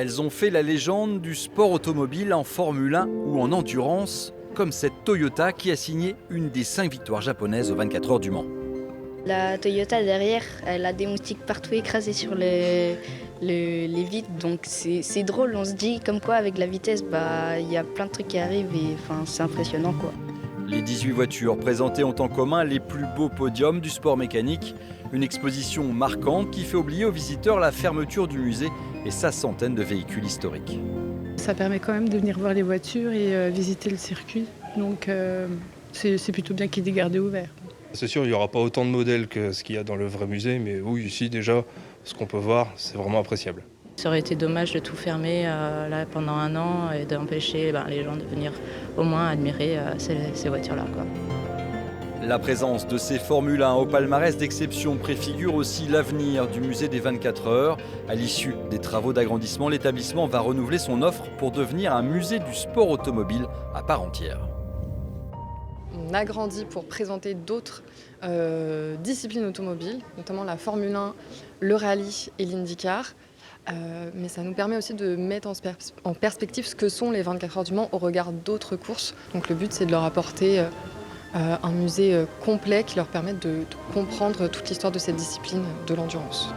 Elles ont fait la légende du sport automobile en Formule 1 ou en endurance, comme cette Toyota qui a signé une des 5 victoires japonaises aux 24 heures du Mans. La Toyota derrière, elle a des moustiques partout écrasés sur les vitres, donc c'est drôle. On se dit comme quoi avec la vitesse, il y a plein de trucs qui arrivent et c'est impressionnant quoi. Les 18 voitures présentées ont en commun les plus beaux podiums du sport mécanique, une exposition marquante qui fait oublier aux visiteurs la fermeture du musée et sa centaine de véhicules historiques. Ça permet quand même de venir voir les voitures et visiter le circuit, donc c'est plutôt bien qu'il y ait des gardés ouverts. C'est sûr, il n'y aura pas autant de modèles que ce qu'il y a dans le vrai musée, mais oui, ici déjà, ce qu'on peut voir, c'est vraiment appréciable. Ça aurait été dommage de tout fermer là, pendant un an et d'empêcher les gens de venir au moins admirer ces voitures-là, quoi. La présence de ces Formule 1 au palmarès d'exception préfigure aussi l'avenir du musée des 24 heures. À l'issue des travaux d'agrandissement, l'établissement va renouveler son offre pour devenir un musée du sport automobile à part entière. On agrandit pour présenter d'autres disciplines automobiles, notamment la Formule 1, le rallye et l'IndyCar. Mais ça nous permet aussi de mettre en perspective ce que sont les 24 heures du Mans au regard d'autres courses. Donc le but, c'est de leur apporter un musée complet qui leur permette de comprendre toute l'histoire de cette discipline de l'endurance.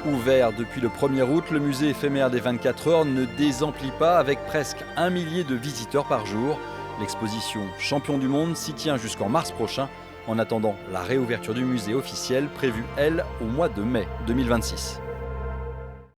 Ouvert depuis le 1er août, le musée éphémère des 24 heures ne désemplit pas avec presque 1 millier de visiteurs par jour. L'exposition Champion du monde s'y tient jusqu'en mars prochain, en attendant la réouverture du musée officiel prévue, elle, au mois de mai 2026.